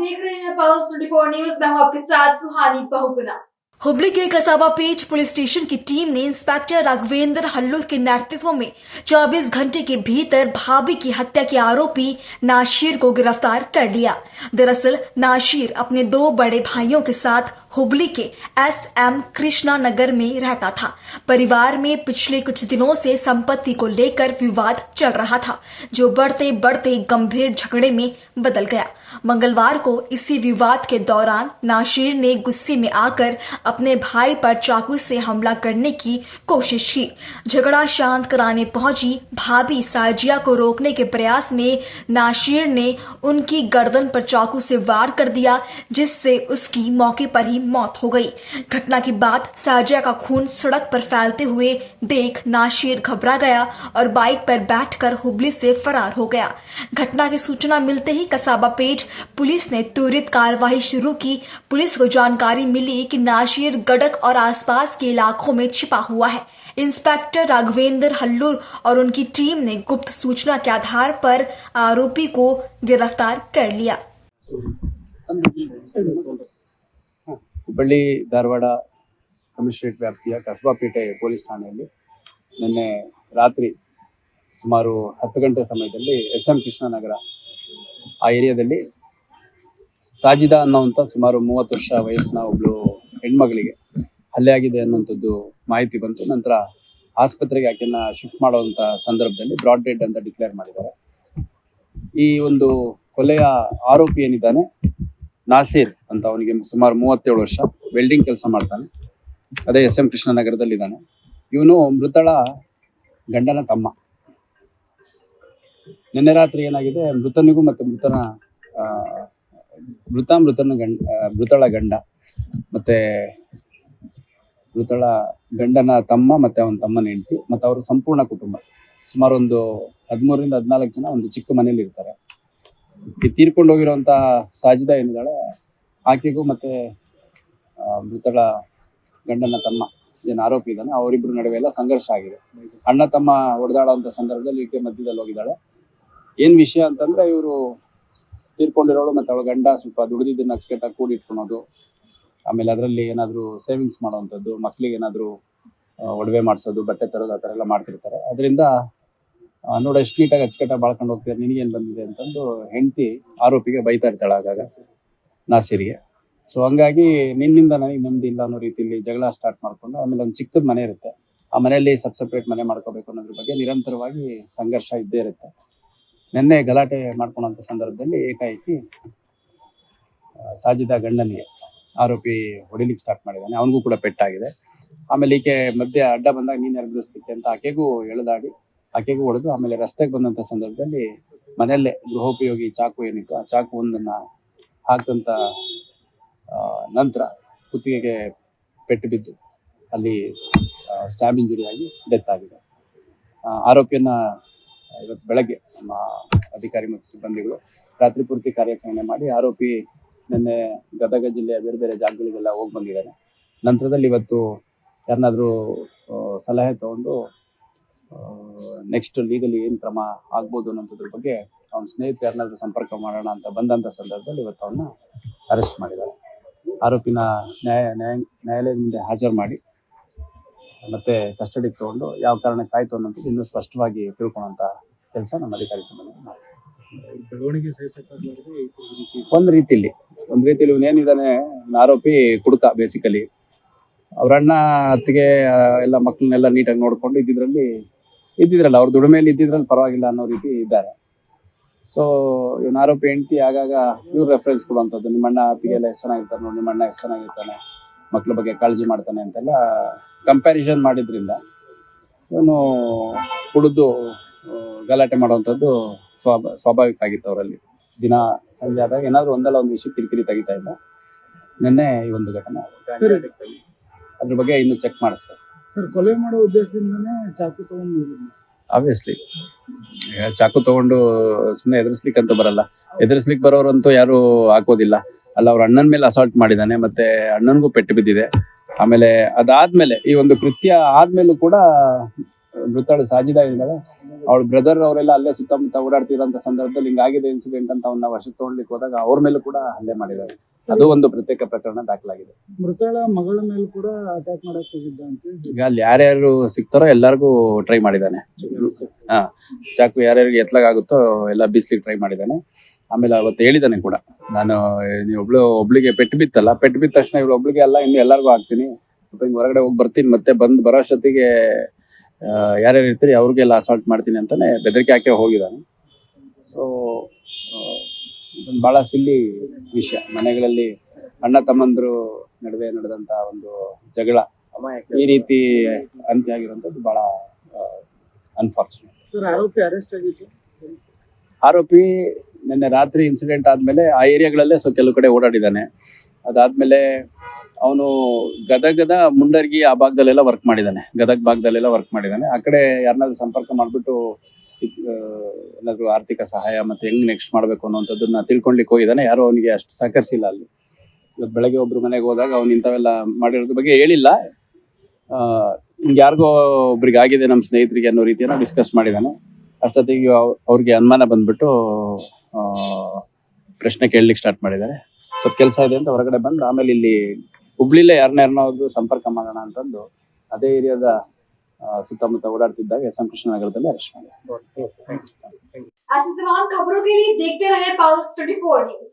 देख रहे हैं पल्स 24 न्यूज। मैं हूं आपके साथ सुहानी बहुगुना। हुबली के कसाबा पेज पुलिस स्टेशन की टीम ने इंस्पेक्टर राघवेंद्र हल्लूर के नेतृत्व में 24 घंटे के भीतर भाभी की हत्या के आरोपी नाशीर को गिरफ्तार कर लिया। दरअसल नाशीर अपने 2 बड़े भाइयों के साथ हुबली के SM कृष्णा नगर में रहता था। परिवार में पिछले कुछ दिनों से संपत्ति को लेकर विवाद चल रहा था, जो बढ़ते बढ़ते गंभीर झगड़े में बदल गया। मंगलवार को इसी विवाद के दौरान नाशीर ने गुस्से में आकर अपने भाई पर चाकू से हमला करने की कोशिश की। झगड़ा शांत कराने पहुंची भाभी साजिया को रोकने के प्रयास में नाशीर ने उनकी गर्दन पर चाकू से वार कर दिया, जिससे उसकी मौके पर ही मौत हो गई। घटना के बाद साजिया का खून सड़क पर फैलते हुए देख नाशीर घबरा गया और बाइक पर बैठकर हुबली से फरार हो गया। घटना की सूचना मिलते ही कसाबा पेज पुलिस ने त्वरित कार्रवाई शुरू की। पुलिस को जानकारी मिली कि नाशीर गडक और आसपास के इलाकों में छिपा हुआ है। इंस्पेक्टर राघवेंद्र हल्लूर और उनकी टीम ने गुप्त सूचना के आधार पर आरोपी को गिरफ्तार कर लिया। ಹುಬ್ಬಳ್ಳಿ ಧಾರವಾಡ ಕಮಿಷನರೇಟ್ ವ್ಯಾಪ್ತಿಯ ಕಸಬಾಪೇಟೆ ಪೊಲೀಸ್ ಠಾಣೆಯಲ್ಲಿ ನಿನ್ನೆ ರಾತ್ರಿ ಸುಮಾರು 10 ಗಂಟೆ ಸಮಯದಲ್ಲಿ SM ಕೃಷ್ಣನಗರ ಆ ಏರಿಯಾದಲ್ಲಿ ಸಾಜಿದಾ ಅನ್ನುವಂಥ ಸುಮಾರು 30 ವರ್ಷ ವಯಸ್ಸಿನ ಒಬ್ಳು ಹೆಣ್ಮಗಳಿಗೆ ಹಲ್ಲೆ ಆಗಿದೆ ಅನ್ನುವಂಥದ್ದು ಮಾಹಿತಿ ಬಂತು. ನಂತರ ಆಸ್ಪತ್ರೆಗೆ ಆಕೆಯನ್ನ ಶಿಫ್ಟ್ ಮಾಡುವಂಥ ಸಂದರ್ಭದಲ್ಲಿ ಬ್ರಾಡ್ ಡೆಡ್ ಅಂತ ಡಿಕ್ಲೇರ್ ಮಾಡಿದ್ದಾರೆ. ಈ ಒಂದು ಕೊಲೆಯ ಆರೋಪಿ ಏನಿದ್ದಾನೆ ನಾಸೀರ್ ಅಂತ, ಅವನಿಗೆ ಸುಮಾರು 37 ವರ್ಷ, ವೆಲ್ಡಿಂಗ್ ಕೆಲಸ ಮಾಡ್ತಾನೆ, ಅದೇ SM ಕೃಷ್ಣನಗರದಲ್ಲಿದ್ದಾನೆ. ಇವನು ಮೃತಳ ಗಂಡನ ತಮ್ಮ. ನಿನ್ನೆ ರಾತ್ರಿ ಏನಾಗಿದೆ, ಮೃತನಿಗೂ ಮತ್ತು ಮೃತಳ ಗಂಡ ಮತ್ತೆ ಮೃತಳ ಗಂಡನ ತಮ್ಮ ಮತ್ತೆ ಅವನ ತಮ್ಮನ ಹೆಂಡತಿ ಮತ್ತು ಅವರು ಸಂಪೂರ್ಣ ಕುಟುಂಬ ಸುಮಾರು ಒಂದು 13 ರಿಂದ 14 ಜನ ಒಂದು ಚಿಕ್ಕ ಮನೇಲಿ ಇರ್ತಾರೆ. ಈ ತೀರ್ಕೊಂಡು ಹೋಗಿರುವಂತ ಸಾಜಿದಾ ಏನಿದ್ದಾಳೆ, ಆಕೆಗೂ ಮತ್ತೆ ಮೃತಳ ಗಂಡನ ತಮ್ಮ ಏನು ಆರೋಪಿ ಇದ್ದಾನೆ, ಅವರಿಬ್ರು ನಡುವೆ ಎಲ್ಲ ಸಂಘರ್ಷ ಆಗಿದೆ. ಅಣ್ಣ ತಮ್ಮ ಹೊಡೆದಾಡುವಂತ ಸಂದರ್ಭದಲ್ಲಿ ಈಕೆ ಮಧ್ಯದಲ್ಲಿ ಹೋಗಿದ್ದಾಳೆ. ಏನ್ ವಿಷಯ ಅಂತಂದ್ರೆ, ಇವರು ತೀರ್ಕೊಂಡಿರೋಳು ಮತ್ತೆ ಅವಳ ಗಂಡ ಸ್ವಲ್ಪ ದುಡಿದಿದ್ದನ್ನ ಅಚ್ಚುಕಟ್ಟಾಗಿ ಕೂಡಿಟ್ಕೊಳೋದು, ಆಮೇಲೆ ಅದರಲ್ಲಿ ಏನಾದ್ರು ಸೇವಿಂಗ್ಸ್ ಮಾಡುವಂಥದ್ದು, ಮಕ್ಳಿಗೆ ಏನಾದ್ರು ಒಡವೆ ಮಾಡಿಸೋದು, ಬಟ್ಟೆ ತರೋದು, ಆ ಥರ ಎಲ್ಲ ಮಾಡ್ತಿರ್ತಾರೆ. ಅದರಿಂದ ನೋಡಿ ಎಷ್ಟು ನೀಟಾಗಿ ಅಚ್ಚುಕಟ್ಟಾಗಿ ಬಾಳ್ಕೊಂಡು ಹೋಗ್ತಿದ್ದಾರೆ, ನಿನಗೇನು ಬಂದಿದೆ ಅಂತಂದು ಹೆಂಡತಿ ಆರೋಪಿಗೆ ಬೈತಾ ಇರ್ತಾಳೆ ಆಗಾಗ, ನಾಸೀರ್ಗೆ. ಸೊ ಹಂಗಾಗಿ ನಿನ್ನಿಂದ ನನಗೆ ನೆಮ್ಮದಿ ಇಲ್ಲ ಅನ್ನೋ ರೀತಿಯಲ್ಲಿ ಜಗಳ ಸ್ಟಾರ್ಟ್ ಮಾಡ್ಕೊಂಡು, ಆಮೇಲೆ ಒಂದು ಚಿಕ್ಕದ ಮನೆ ಇರುತ್ತೆ, ಆ ಮನೆಯಲ್ಲಿ ಸಪ್ರೇಟ್ ಮನೆ ಮಾಡ್ಕೋಬೇಕು ಅನ್ನೋದ್ರ ಬಗ್ಗೆ ನಿರಂತರವಾಗಿ ಸಂಘರ್ಷ ಇದ್ದೇ ಇರುತ್ತೆ. ನಿನ್ನೆ ಗಲಾಟೆ ಮಾಡ್ಕೊಳ್ಳೋಂಥ ಸಂದರ್ಭದಲ್ಲಿ ಏಕಾಏಕಿ ಸಾಜಿದಾ ಗಂಡನಿಗೆ ಆರೋಪಿ ಹೊಡಿಲಿಕ್ಕೆ ಸ್ಟಾರ್ಟ್ ಮಾಡಿದ್ದಾನೆ. ಅವನಿಗೂ ಕೂಡ ಪೆಟ್ಟಾಗಿದೆ. ಆಮೇಲೆ ಈಕೆ ಮಧ್ಯೆ ಅಡ್ಡ ಬಂದಾಗ ನೀನು ಎದುರಿಸ್ಲಿಕ್ಕೆ ಅಂತ ಆಕೆಗೂ ಎಳೆದಾಡಿ ಆಕೆಗೂ ಹೊಡೆದು, ಆಮೇಲೆ ರಸ್ತೆಗೆ ಬಂದಂಥ ಸಂದರ್ಭದಲ್ಲಿ ಮನೆಯಲ್ಲೇ ಗೃಹೋಪಯೋಗಿ ಚಾಕು ಏನಿತ್ತು ಆ ಚಾಕು ಒಂದನ್ನು ಹಾಕಂತ ನಂತರ ಕುತ್ತಿಗೆಗೆ ಪೆಟ್ಟು ಬಿದ್ದು ಅಲ್ಲಿ ಸ್ಟ್ಯಾಬ್ ಇಂಜುರಿ ಆಗಿ ಡೆತ್ ಆಗಿದೆ. ಆರೋಪಿಯನ್ನ ಇವತ್ತು ಬೆಳಗ್ಗೆ ನಮ್ಮ ಅಧಿಕಾರಿ ಮತ್ತು ಸಿಬ್ಬಂದಿಗಳು ರಾತ್ರಿ ಪೂರ್ತಿ ಕಾರ್ಯಾಚರಣೆ ಮಾಡಿ ಆರೋಪಿ ನಿನ್ನೆ ಗದಗ ಜಿಲ್ಲೆಯ ಬೇರೆ ಬೇರೆ ಜಾಗಗಳಿಗೆಲ್ಲ ಹೋಗಿ ಬಂದಿದ್ದಾನೆ. ನಂತರದಲ್ಲಿ ಇವತ್ತು ಯಾರನ್ನಾದ್ರೂ ಸಲಹೆ ತಗೊಂಡು ನೆಕ್ಸ್ಟ್ ಲೀಗಲಿ ಏನು ಕ್ರಮ ಆಗ್ಬೋದು ಅನ್ನೋದ್ರ ಬಗ್ಗೆ ಅವನ ಸ್ನೇಹಿತರು ಯಾರನ್ನಾದ್ರೂ ಸಂಪರ್ಕ ಮಾಡೋಣ ಅಂತ ಬಂದಂಥ ಸಂದರ್ಭದಲ್ಲಿ ಇವತ್ತು ಅವನ್ನ ಅರೆಸ್ಟ್ ಮಾಡಿದ್ದಾರೆ. ಆರೋಪಿನ ನ್ಯಾಯಾಲಯದ ಮುಂದೆ ಹಾಜರು ಮಾಡಿ ಮತ್ತೆ ಕಸ್ಟಡಿಗೆ ತಗೊಂಡು ಯಾವ ಕಾರಣಕ್ಕೆ ಆಯ್ತು ಅನ್ನೋದು ಇನ್ನೂ ಸ್ಪಷ್ಟವಾಗಿ ತಿಳ್ಕೊಳ್ಳೋಂಥ ಕೆಲಸ ನಮ್ಮ ಅಧಿಕಾರಿ ಸಂಬಂಧ ಒಂದು ರೀತಿಯಲ್ಲಿ ಇವನೇನಿದ್ದಾನೆ ಆರೋಪಿ ಕುಡುಕ. ಬೇಸಿಕಲಿ ಅವ್ರ ಅಣ್ಣ ಅತ್ತಿಗೆ ಎಲ್ಲ ಮಕ್ಕಳನ್ನೆಲ್ಲ ನೀಟಾಗಿ ನೋಡ್ಕೊಂಡು ಇದ್ದಿದ್ರಲ್ಲ ಅವ್ರ ದುಡಿಮೆಯಲ್ಲಿ ಇದ್ದಿದ್ರಲ್ಲಿ ಪರವಾಗಿಲ್ಲ ಅನ್ನೋ ರೀತಿ ಇದ್ದಾರೆ. ಸೊ ಇವನ್ ಆರೋಪಿ ಹೆಂಡತಿ ಆಗಾಗ ಇವ್ರು ರೆಫರೆನ್ಸ್ ಕೊಡುವಂಥದ್ದು, ನಿಮ್ಮಣ್ಣ ಅತ್ತಿಗೆ ಎಲ್ಲ ಎಷ್ಟು ಚೆನ್ನಾಗಿರ್ತಾರೆ ನೋಡಿ, ನಿಮ್ಮಣ್ಣ ಎಷ್ಟು ಚೆನ್ನಾಗಿರ್ತಾನೆ, ಮಕ್ಳ ಬಗ್ಗೆ ಕಾಳಜಿ ಮಾಡ್ತಾನೆ ಅಂತೆಲ್ಲ ಕಂಪ್ಯಾರಿಸನ್ ಮಾಡಿದ್ರಿಂದ ಇವನು ಕುಡಿದು ಗಲಾಟೆ ಮಾಡುವಂಥದ್ದು ಸ್ವಾಭಾವಿಕ ಆಗಿತ್ತು ಅವರಲ್ಲಿ. ದಿನ ಸಂಜೆ ಆದಾಗ ಏನಾದ್ರು ಒಂದಲ್ಲ ಒಂದು ವಿಷಯ ಕಿರಿಕಿರಿ ತೆಗಿತಾ ಇದ್ದ. ನಿನ್ನೆ ಈ ಒಂದು ಘಟನೆ, ಅದ್ರ ಬಗ್ಗೆ ಇನ್ನು ಚೆಕ್ ಮಾಡಿಸ್ಬೇಕು. ಸರ್, ಕೊಲೆ ಮಾಡೋ ಉದ್ದೇಶದಿಂದನೇ ಚಾಕು ತಗೊಂಡು? ಆಬ್ವಿಯಸ್ಲಿ ಚಾಕು ತಗೊಂಡು ಸುಮ್ಮನೆ ಎದುರಿಸ್ಲಿಕ್ಕೆ ಅಂತ ಬರಲ್ಲ. ಎದುರಿಸ್ಲಿಕ್ಕೆ ಬರೋರಂತೂ ಯಾರು ಹಾಕೋದಿಲ್ಲ. ಅಲ್ಲ, ಅವ್ರ ಅಣ್ಣನ ಮೇಲೆ ಅಸಾಲ್ಟ್ ಮಾಡಿದ್ದಾನೆ, ಮತ್ತೆ ಅಣ್ಣನಿಗೂ ಪೆಟ್ಟು ಬಿದ್ದಿದೆ. ಆಮೇಲೆ ಅದಾದ್ಮೇಲೆ ಈ ಒಂದು ಕೃತ್ಯ ಆದ್ಮೇಲೂ ಕೂಡ ಮೃತಳು ಸಾಜಿದಾ ಇದ್ದಾಳೆ, ಅವಳ ಬ್ರದರ್ ಅವರೆಲ್ಲ ಅಲ್ಲೇ ಸುತ್ತಮುತ್ತ ಓಡಾಡ್ತಿರೋಂಥ ಸಂದರ್ಭದಲ್ಲಿ ಹಿಂಗಾಗಿದೆ ಇನ್ಸಿಡೆಂಟ್ ಅಂತ ಅವನ್ನ ವಶಕ್ಕೆ ತಗೊಳ್ಲಿಕ್ಕೆ ಹೋದಾಗ ಅವ್ರ ಮೇಲೂ ಕೂಡ ಹಲ್ಲೆ ಮಾಡಿದ್ದಾರೆ. ಅದು ಒಂದು ಪ್ರತ್ಯೇಕ ಪ್ರಕರಣ ದಾಖಲಾಗಿದೆ. ಮೃತಳ ಮಗಳ ಮೇಲೆ ಕೂಡ ಅಟ್ಯಾಕ್ ಮಾಡಕ್ ಹೋಗಿದ್ದ ಅಂತ ಈಗ ಅಲ್ಲಿ ಯಾರ್ಯಾರು ಸಿಗ್ತಾರೋ ಎಲ್ಲರಿಗೂ ಟ್ರೈ ಮಾಡಿದ್ದಾನೆ. ಚಾಕು ಯಾರ್ಯಾರಿಗೆ ಎತ್ಲಾಗುತ್ತೋ ಎಲ್ಲ ಬೀಸ್ಲಿಕ್ಕೆ ಟ್ರೈ ಮಾಡಿದ್ದಾನೆ. ಆಮೇಲೆ ಅವತ್ತು ಹೇಳಿದ್ದಾನೆ ಕೂಡ, ನಾನು ನೀವು ಒಬ್ಳಿಗೆ ಪೆಟ್ಟು ಬಿತ್ತಲ್ಲ, ಪೆಟ್ಟು ಬಿದ್ದ ತಕ್ಷಣ ಇವಳು ಒಬ್ಳಿಗೆ ಅಲ್ಲ ಇನ್ನು ಎಲ್ಲರಿಗೂ ಹಾಕ್ತೀನಿ, ಸ್ವಲ್ಪ ಹಿಂಗೆ ಹೊರಗಡೆ ಹೋಗಿ ಬರ್ತೀನಿ, ಮತ್ತೆ ಬರೋ ಅಷ್ಟೊತ್ತಿಗೆ ಯಾರ್ಯಾರು ಇರ್ತೀರಿ ಅವ್ರಿಗೆಲ್ಲ ಅಸಾಲ್ಟ್ ಮಾಡ್ತೀನಿ ಅಂತಾನೆ ಬೆದರಿಕೆ ಹಾಕಿ ಹೋಗಿದ್ದಾನೆ. ಸೊ ಇದೊಂದು ಭಾಳ ಸಿಲ್ಲಿ ವಿಷಯ. ಮನೆಗಳಲ್ಲಿ ಅಣ್ಣ ತಮ್ಮಂದ್ರು ನಡುವೆ ನಡೆದಂತ ಒಂದು ಜಗಳ ಈ ರೀತಿ ಅಂತ್ಯ ಆಗಿರುವಂಥದ್ದು ಭಾಳ ಅನ್ಫಾರ್ಚುನೇಟ್. ಸರ್, ಆರೋಪಿ ಅರೆಸ್ಟ್ ಆಗಿತ್ತು. ಆರೋಪಿ ನಿನ್ನೆ ರಾತ್ರಿ ಇನ್ಸಿಡೆಂಟ್ ಆದ್ಮೇಲೆ ಆ ಏರಿಯಾಗಳಲ್ಲೇ ಕೆಲವು ಕಡೆ ಓಡಾಡಿದ್ದಾನೆ. ಅದಾದ್ಮೇಲೆ ಅವನು ಗದಗದ ಮುಂಡರ್ಗಿ ಆ ಭಾಗದಲ್ಲೆಲ್ಲ ವರ್ಕ್ ಮಾಡಿದ್ದಾನೆ, ಗದಗ ಭಾಗದಲ್ಲೆಲ್ಲ ವರ್ಕ್ ಮಾಡಿದ್ದಾನೆ. ಆ ಕಡೆ ಯಾರನ್ನಾದ್ರೂ ಸಂಪರ್ಕ ಮಾಡಿಬಿಟ್ಟು ಏನಾದ್ರು ಆರ್ಥಿಕ ಸಹಾಯ ಮತ್ತೆ ಹೆಂಗ್ ನೆಕ್ಸ್ಟ್ ಮಾಡ್ಬೇಕು ಅನ್ನೋಂಥದ್ದನ್ನ ತಿಳ್ಕೊಳ್ಲಿಕ್ಕೆ ಹೋಗಿದ್ದಾನೆ. ಯಾರು ಅವನಿಗೆ ಅಷ್ಟು ಸಹಕರಿಸಿಲ್ಲ. ಅಲ್ಲಿ ಇವತ್ತು ಬೆಳಗ್ಗೆ ಒಬ್ರು ಮನೆಗೆ ಹೋದಾಗ ಅವ್ನು ಇಂಥವೆಲ್ಲ ಮಾಡಿರೋದ್ರ ಬಗ್ಗೆ ಹೇಳಿಲ್ಲ. ಹಿಂಗೆ ಯಾರಿಗೋ ಒಬ್ರಿಗೆ ಆಗಿದೆ ನಮ್ಮ ಸ್ನೇಹಿತರಿಗೆ ಅನ್ನೋ ರೀತಿಯನ್ನ ಡಿಸ್ಕಸ್ ಮಾಡಿದ್ದಾನೆ. ಅಷ್ಟೊತ್ತಿಗೆ ಅವ್ರಿಗೆ ಅನುಮಾನ ಬಂದ್ಬಿಟ್ಟು ಪ್ರಶ್ನೆ ಕೇಳಲಿಕ್ಕೆ ಸ್ಟಾರ್ಟ್ ಮಾಡಿದ್ದಾರೆ. ಸ್ವಲ್ಪ ಕೆಲಸ ಇದೆ ಅಂತ ಹೊರಗಡೆ ಬಂದು ಆಮೇಲೆ ಇಲ್ಲಿ ಹುಬ್ಳಿಲೇ ಯಾರನ್ನಾದ್ರೂ ಸಂಪರ್ಕ ಮಾಡೋಣ ಅಂತಂದು ಅದೇ ಏರಿಯಾದ ಸುತ್ತಮುತ್ತ ಓಡಾಡ್ತಿದ್ದಾಗ SM ಕೃಷ್ಣ ನಗರದಲ್ಲಿ ಅರೆಸ್ಟ್ ಮಾಡಿದ್ದಾರೆ. ऐसे तमाम खबरों के लिए देखते रहे पल्स 24 न्यूज।